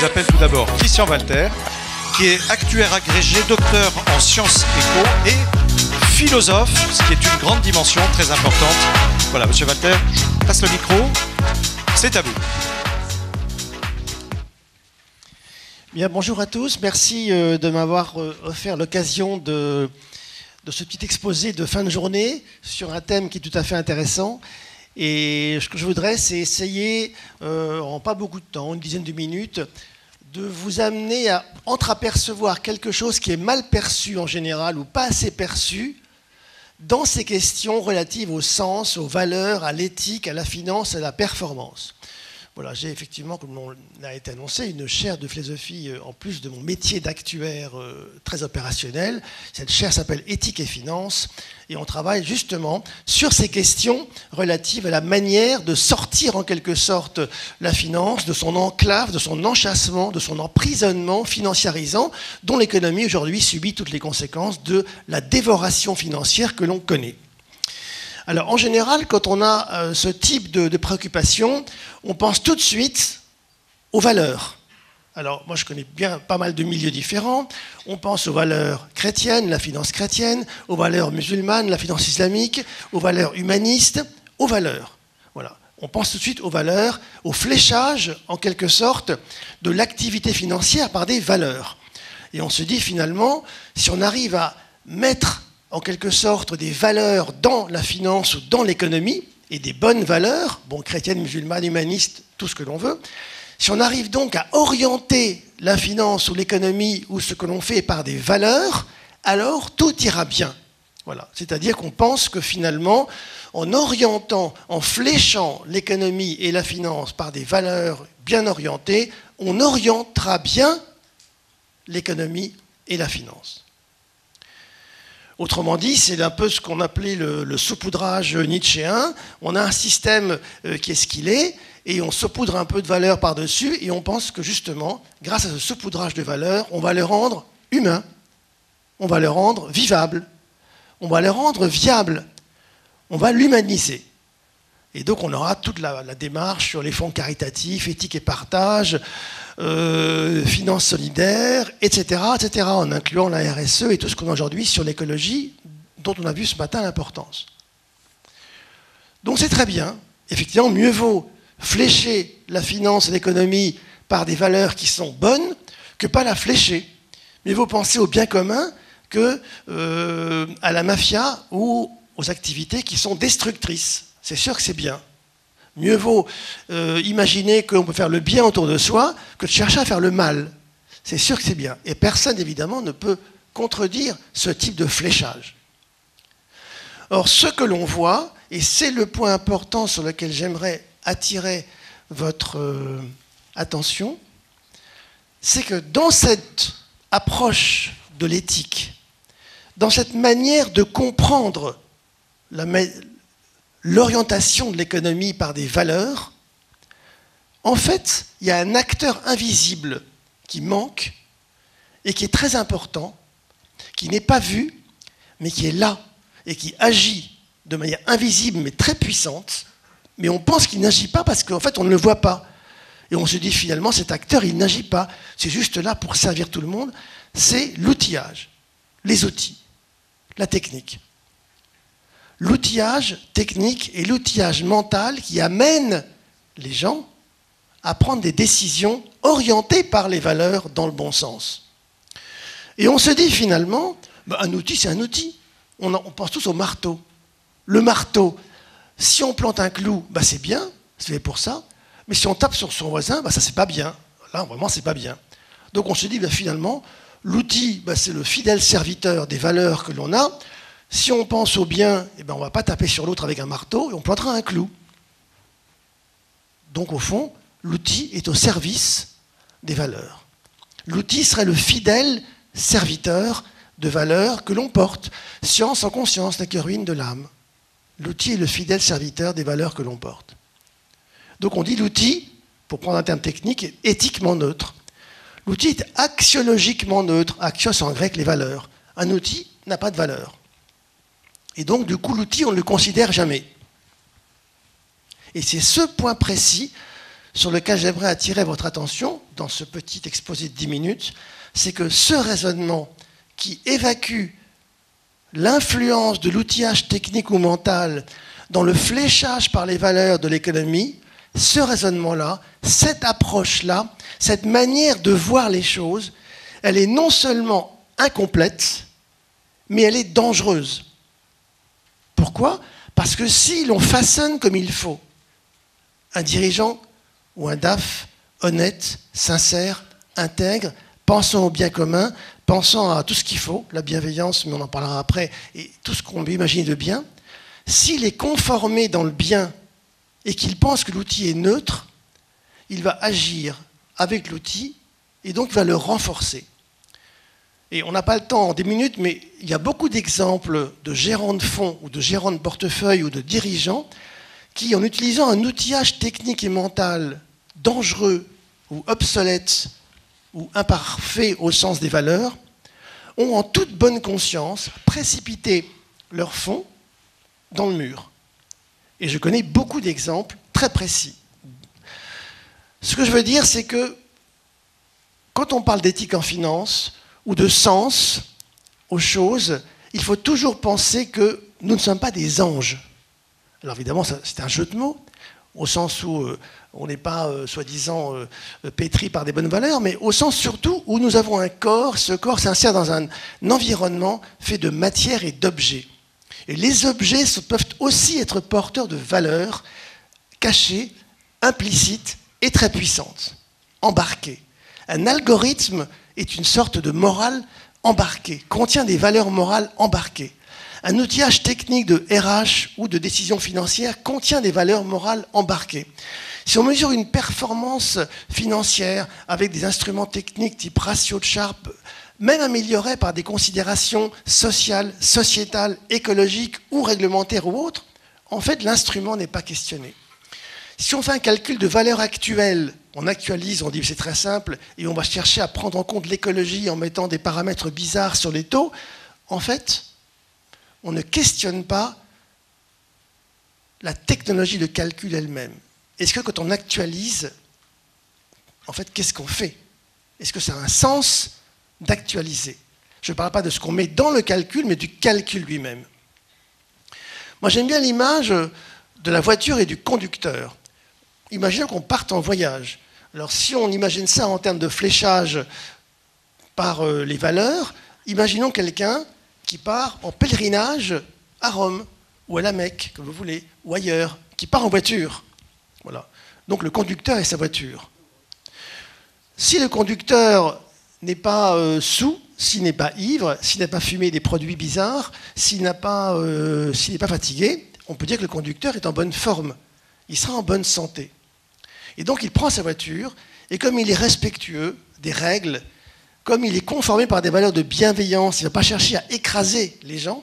J'appelle tout d'abord Christian Walter, qui est actuaire agrégé, docteur en sciences éco et philosophe, ce qui est une grande dimension très importante. Voilà, monsieur Walter, je passe le micro, c'est à vous. Bien, bonjour à tous, merci de m'avoir offert l'occasion de ce petit exposé de fin de journée sur un thème qui est tout à fait intéressant. Et ce que je voudrais, c'est essayer, en pas beaucoup de temps, une dizaine de minutes, de vous amener à entreapercevoir quelque chose qui est mal perçu en général ou pas assez perçu dans ces questions relatives au sens, aux valeurs, à l'éthique, à la finance, à la performance. Voilà, j'ai effectivement, comme on a été annoncé, une chaire de philosophie en plus de mon métier d'actuaire très opérationnel. Cette chaire s'appelle Éthique et Finance et on travaille justement sur ces questions relatives à la manière de sortir en quelque sorte la finance de son enclave, de son enchâssement, de son emprisonnement financiarisant dont l'économie aujourd'hui subit toutes les conséquences de la dévoration financière que l'on connaît. Alors, en général, quand on a ce type de préoccupation, on pense tout de suite aux valeurs. Alors, moi, je connais bien pas mal de milieux différents. On pense aux valeurs chrétiennes, la finance chrétienne, aux valeurs musulmanes, la finance islamique, aux valeurs humanistes, aux valeurs. Voilà. On pense tout de suite aux valeurs, au fléchage, en quelque sorte, de l'activité financière par des valeurs. Et on se dit, finalement, si on arrive à mettre en quelque sorte des valeurs dans la finance ou dans l'économie, et des bonnes valeurs, bon, chrétiennes, musulmanes, humanistes, tout ce que l'on veut, si on arrive donc à orienter la finance ou l'économie ou ce que l'on fait par des valeurs, alors tout ira bien. Voilà. C'est-à-dire qu'on pense que finalement, en orientant, en fléchant l'économie et la finance par des valeurs bien orientées, on orientera bien l'économie et la finance. Autrement dit, c'est un peu ce qu'on appelait le saupoudrage nietzschéen. On a un système qui est ce qu'il est, et on saupoudre un peu de valeur par-dessus, et on pense que justement, grâce à ce saupoudrage de valeur, on va le rendre humain, on va le rendre vivable, on va le rendre viable, on va l'humaniser. Et donc on aura toute la démarche sur les fonds caritatifs, éthique et partage, finances solidaires, etc., etc., en incluant la RSE et tout ce qu'on a aujourd'hui sur l'écologie, dont on a vu ce matin l'importance. Donc c'est très bien. Effectivement, mieux vaut flécher la finance et l'économie par des valeurs qui sont bonnes que pas la flécher. Mieux vaut penser au bien commun que à la mafia ou aux activités qui sont destructrices. C'est sûr que c'est bien. Mieux vaut imaginer qu'on peut faire le bien autour de soi que de chercher à faire le mal. C'est sûr que c'est bien. Et personne, évidemment, ne peut contredire ce type de fléchage. Or, ce que l'on voit, et c'est le point important sur lequel j'aimerais attirer votre attention, c'est que dans cette approche de l'éthique, dans cette manière de comprendre l'orientation de l'économie par des valeurs, en fait, il y a un acteur invisible qui manque et qui est très important, qui n'est pas vu, mais qui est là et qui agit de manière invisible mais très puissante, mais on pense qu'il n'agit pas parce qu'en fait, on ne le voit pas. Et on se dit finalement, cet acteur, il n'agit pas. C'est juste là pour servir tout le monde. C'est l'outillage, les outils, la technique. L'outillage technique et l'outillage mental qui amènent les gens à prendre des décisions orientées par les valeurs dans le bon sens. Et on se dit finalement, un outil, c'est un outil. On pense tous au marteau. Le marteau, si on plante un clou, c'est bien, c'est fait pour ça. Mais si on tape sur son voisin, ça, c'est pas bien. Là, vraiment, c'est pas bien. Donc on se dit, finalement, l'outil, c'est le fidèle serviteur des valeurs que l'on a. Si on pense au bien, on ne va pas taper sur l'autre avec un marteau et on plantera un clou. Donc au fond, l'outil est au service des valeurs. L'outil serait le fidèle serviteur de valeurs que l'on porte. Science en conscience n'est que ruine de l'âme. L'outil est le fidèle serviteur des valeurs que l'on porte. Donc on dit l'outil, pour prendre un terme technique, est éthiquement neutre. L'outil est axiologiquement neutre. Axios en grec, les valeurs. Un outil n'a pas de valeur. Et donc, du coup, l'outil, on ne le considère jamais. Et c'est ce point précis sur lequel j'aimerais attirer votre attention dans ce petit exposé de 10 minutes, c'est que ce raisonnement qui évacue l'influence de l'outillage technique ou mental dans le fléchage par les valeurs de l'économie, ce raisonnement-là, cette approche-là, cette manière de voir les choses, elle est non seulement incomplète, mais elle est dangereuse. Pourquoi ? Parce que si l'on façonne comme il faut un dirigeant ou un DAF honnête, sincère, intègre, pensant au bien commun, pensant à tout ce qu'il faut, la bienveillance, mais on en parlera après, et tout ce qu'on peut imaginer de bien, s'il est conformé dans le bien et qu'il pense que l'outil est neutre, il va agir avec l'outil et donc il va le renforcer. Et on n'a pas le temps en 10 minutes, mais il y a beaucoup d'exemples de gérants de fonds ou de gérants de portefeuille ou de dirigeants qui, en utilisant un outillage technique et mental dangereux ou obsolète ou imparfait au sens des valeurs, ont en toute bonne conscience précipité leurs fonds dans le mur. Et je connais beaucoup d'exemples très précis. Ce que je veux dire, c'est que quand on parle d'éthique en finance ou de sens aux choses, il faut toujours penser que nous ne sommes pas des anges. Alors évidemment, c'est un jeu de mots, au sens où on n'est pas, soi-disant, pétri par des bonnes valeurs, mais au sens surtout où nous avons un corps, ce corps s'insère dans un environnement fait de matière et d'objets. Et les objets peuvent aussi être porteurs de valeurs cachées, implicites et très puissantes, embarquées. Un algorithme est une sorte de morale embarquée, contient des valeurs morales embarquées. Un outillage technique de RH ou de décision financière contient des valeurs morales embarquées. Si on mesure une performance financière avec des instruments techniques type ratio de Sharpe, même améliorés par des considérations sociales, sociétales, écologiques ou réglementaires ou autres, en fait, l'instrument n'est pas questionné. Si on fait un calcul de valeur actuelle, on actualise, on dit c'est très simple, et on va chercher à prendre en compte l'écologie en mettant des paramètres bizarres sur les taux, en fait, on ne questionne pas la technologie de calcul elle-même. Est-ce que quand on actualise, en fait, qu'est-ce qu'on fait ? Est-ce que ça a un sens d'actualiser ? Je ne parle pas de ce qu'on met dans le calcul, mais du calcul lui-même. Moi, j'aime bien l'image de la voiture et du conducteur. Imaginons qu'on parte en voyage. Alors, si on imagine ça en termes de fléchage par les valeurs, imaginons quelqu'un qui part en pèlerinage à Rome, ou à la Mecque, comme vous voulez, ou ailleurs, qui part en voiture. Voilà. Donc le conducteur et sa voiture. Si le conducteur n'est pas saoul, s'il n'est pas ivre, s'il n'a pas fumé des produits bizarres, s'il n'est pas fatigué, on peut dire que le conducteur est en bonne forme. Il sera en bonne santé. Et donc il prend sa voiture, et comme il est respectueux des règles, comme il est conformé par des valeurs de bienveillance, il ne va pas chercher à écraser les gens,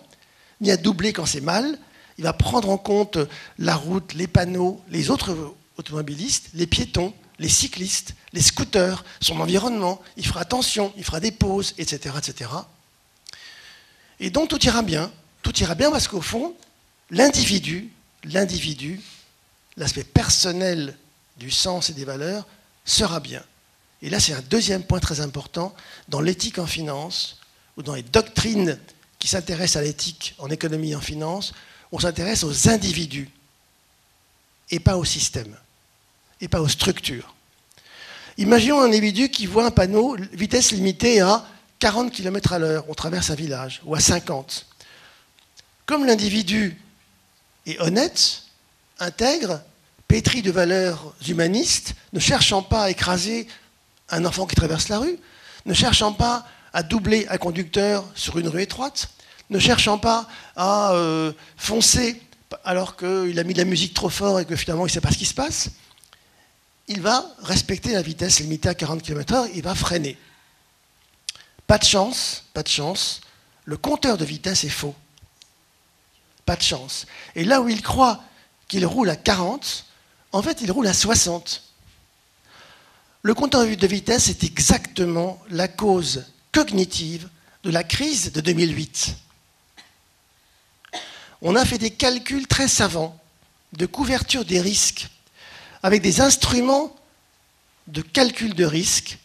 ni à doubler quand c'est mal, il va prendre en compte la route, les panneaux, les autres automobilistes, les piétons, les cyclistes, les scooters, son environnement, il fera attention, il fera des pauses, etc., etc. Et donc tout ira bien parce qu'au fond, l'individu, l'aspect personnel du sens et des valeurs sera bien. Et là, c'est un deuxième point très important dans l'éthique en finance, ou dans les doctrines qui s'intéressent à l'éthique en économie et en finance, on s'intéresse aux individus, et pas au système, et pas aux structures. Imaginons un individu qui voit un panneau, vitesse limitée à 40 km/h, on traverse un village, ou à 50. Comme l'individu est honnête, intègre, pétri de valeurs humanistes, ne cherchant pas à écraser un enfant qui traverse la rue, ne cherchant pas à doubler un conducteur sur une rue étroite, ne cherchant pas à foncer alors qu'il a mis de la musique trop fort et que finalement il ne sait pas ce qui se passe, il va respecter la vitesse limitée à 40 km/h, il va freiner. Pas de chance, le compteur de vitesse est faux. Pas de chance. Et là où il croit qu'il roule à 40, en fait il roule à 60. Le compteur de vitesse est exactement la cause cognitive de la crise de 2008. on a fait des calculs très savants de couverture des risques avec des instruments de calcul de risque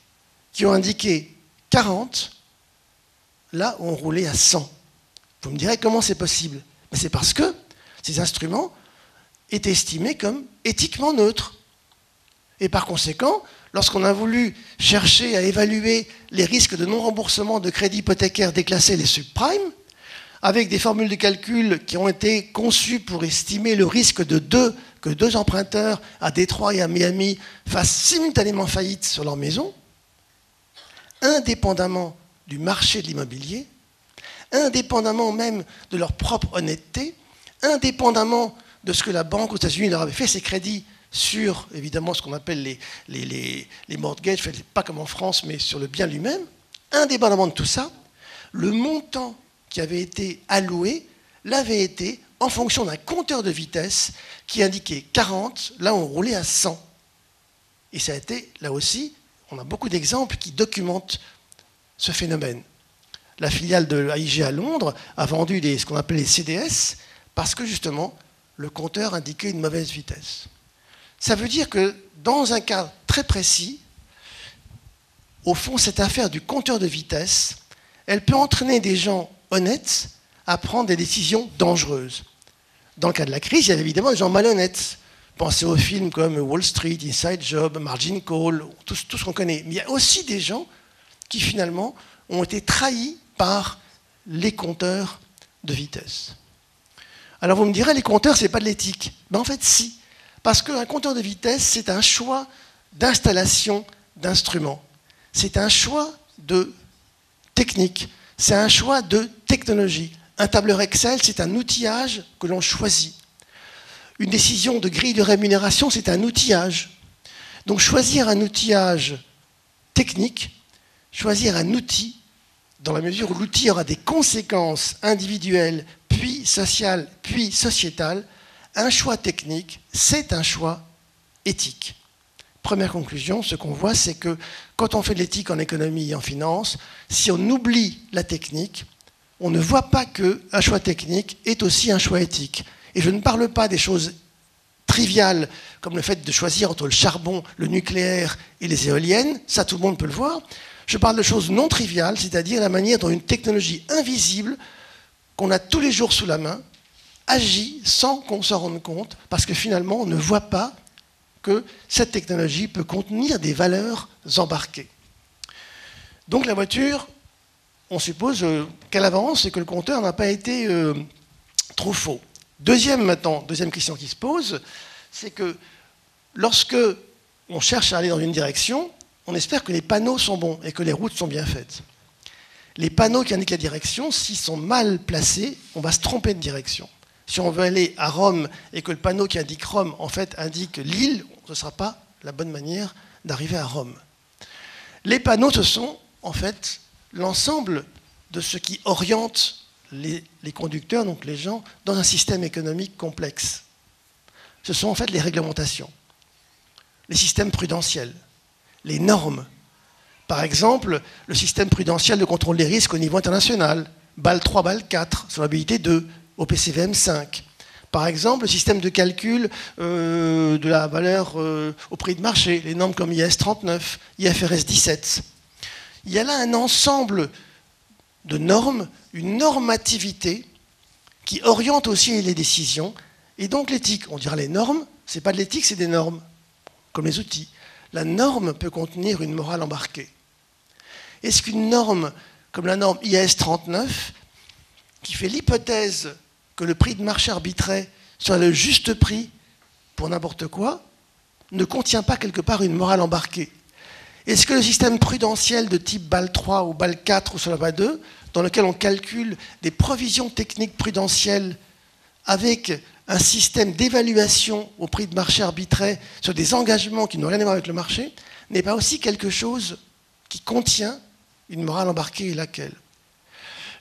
qui ont indiqué 40, là où on roulait à 100. Vous me direz comment c'est possible? Mais c'est parce que ces instruments étaient estimés comme éthiquement neutres. Et par conséquent, lorsqu'on a voulu chercher à évaluer les risques de non-remboursement de crédits hypothécaires déclassés, les subprimes, avec des formules de calcul qui ont été conçues pour estimer le risque que deux emprunteurs à Détroit et à Miami fassent simultanément faillite sur leur maison, indépendamment du marché de l'immobilier, indépendamment même de leur propre honnêteté, indépendamment de ce que la banque aux États-Unis leur avait fait, ces crédits sur, évidemment, ce qu'on appelle les mortgages, pas comme en France, mais sur le bien lui-même, indépendamment de tout ça, le montant qui avait été alloué l'avait été en fonction d'un compteur de vitesse qui indiquait 40, là on roulait à 100. Et ça a été, là aussi, on a beaucoup d'exemples qui documentent ce phénomène. La filiale de l'AIG à Londres a vendu ce qu'on appelle les CDS parce que justement, le compteur indiquait une mauvaise vitesse. Ça veut dire que dans un cas très précis, au fond, cette affaire du compteur de vitesse, elle peut entraîner des gens honnêtes à prendre des décisions dangereuses. Dans le cas de la crise, il y a évidemment des gens malhonnêtes. Pensez aux films comme Wall Street, Inside Job, Margin Call, tout ce qu'on connaît. Mais il y a aussi des gens qui finalement ont été trahis par les compteurs de vitesse. Alors vous me direz, les compteurs, ce n'est pas de l'éthique. Mais en fait, si. Parce qu'un compteur de vitesse, c'est un choix d'installation d'instruments. C'est un choix de technique. C'est un choix de technologie. Un tableur Excel, c'est un outillage que l'on choisit. Une décision de grille de rémunération, c'est un outillage. Donc choisir un outillage technique, choisir un outil, dans la mesure où l'outil aura des conséquences individuelles, puis sociales, puis sociétales, un choix technique, c'est un choix éthique. Première conclusion, ce qu'on voit, c'est que quand on fait de l'éthique en économie et en finance, si on oublie la technique, on ne voit pas qu'un choix technique est aussi un choix éthique. Et je ne parle pas des choses triviales, comme le fait de choisir entre le charbon, le nucléaire et les éoliennes, ça tout le monde peut le voir. Je parle de choses non triviales, c'est-à-dire la manière dont une technologie invisible, qu'on a tous les jours sous la main, agit sans qu'on s'en rende compte, parce que finalement, on ne voit pas que cette technologie peut contenir des valeurs embarquées. Donc la voiture, on suppose qu'elle avance et que le compteur n'a pas été trop faux. Deuxième question qui se pose, c'est que lorsque on cherche à aller dans une direction, on espère que les panneaux sont bons et que les routes sont bien faites. Les panneaux qui indiquent la direction, s'ils sont mal placés, on va se tromper de direction. Si on veut aller à Rome et que le panneau qui indique Rome, en fait, indique Lille, ce ne sera pas la bonne manière d'arriver à Rome. Les panneaux, ce sont, en fait, l'ensemble de ce qui oriente les conducteurs, donc les gens, dans un système économique complexe. Ce sont, en fait, les réglementations, les systèmes prudentiels, les normes. Par exemple, le système prudentiel de contrôle des risques au niveau international, BAL 3, BAL 4, solvabilité 2, OPCVM 5. Par exemple, le système de calcul de la valeur au prix de marché, les normes comme IAS 39, IFRS 17. Il y a là un ensemble de normes, une normativité qui oriente aussi les décisions, et donc l'éthique. On dira les normes, ce n'est pas de l'éthique, c'est des normes, comme les outils. La norme peut contenir une morale embarquée. Est-ce qu'une norme, comme la norme IAS 39, qui fait l'hypothèse que le prix de marché arbitré soit le juste prix pour n'importe quoi, ne contient pas quelque part une morale embarquée? Est-ce que le système prudentiel de type BAL 3 ou BAL 4 ou SOLABA 2, dans lequel on calcule des provisions techniques prudentielles avec un système d'évaluation au prix de marché arbitré sur des engagements qui n'ont rien à voir avec le marché, n'est pas aussi quelque chose qui contient une morale embarquée et laquelle?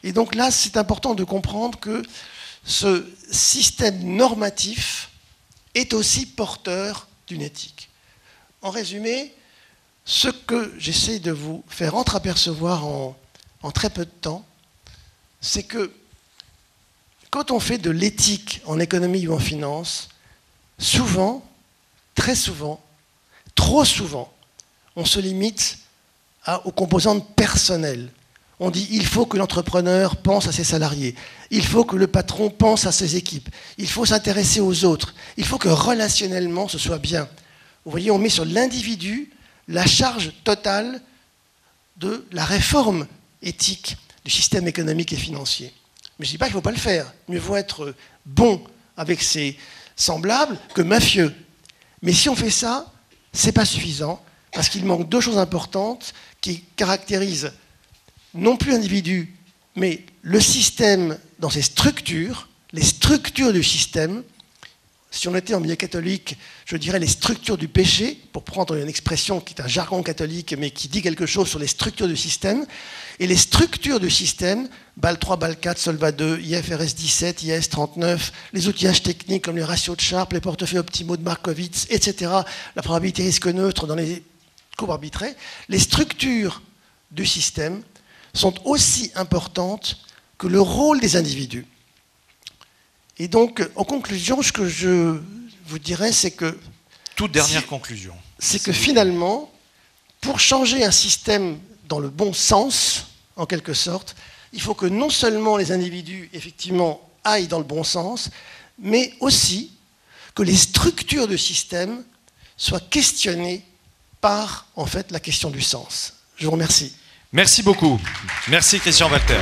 Et donc là, c'est important de comprendre que ce système normatif est aussi porteur d'une éthique. En résumé, ce que j'essaie de vous faire entreapercevoir en très peu de temps, c'est que quand on fait de l'éthique en économie ou en finance, souvent, très souvent, trop souvent, on se limite aux composantes personnelles. On dit il faut que l'entrepreneur pense à ses salariés, il faut que le patron pense à ses équipes, il faut s'intéresser aux autres, il faut que relationnellement ce soit bien. Vous voyez, on met sur l'individu la charge totale de la réforme éthique du système économique et financier. Mais je ne dis pas qu'il ne faut pas le faire. Mieux vaut être bon avec ses semblables que mafieux. Mais si on fait ça, ce n'est pas suffisant, parce qu'il manque deux choses importantes qui caractérisent non plus l'individu, mais le système dans ses structures, les structures du système. Si on était en milieu catholique, je dirais les structures du péché, pour prendre une expression qui est un jargon catholique, mais qui dit quelque chose sur les structures du système. Et les structures du système, BAL 3, BAL 4, Solva 2, IFRS 17, IAS 39, les outillages techniques comme les ratios de Sharpe, les portefeuilles optimaux de Markowitz, etc., la probabilité risque neutre dans les courbes arbitrées, les structures du système sont aussi importantes que le rôle des individus. Et donc, en conclusion, ce que je vous dirais, c'est que... Toute dernière conclusion. C'est que finalement, pour changer un système dans le bon sens, en quelque sorte, il faut que non seulement les individus, effectivement, aillent dans le bon sens, mais aussi que les structures du système soient questionnées par, en fait, la question du sens. Je vous remercie. Merci beaucoup. Merci Christian Walter.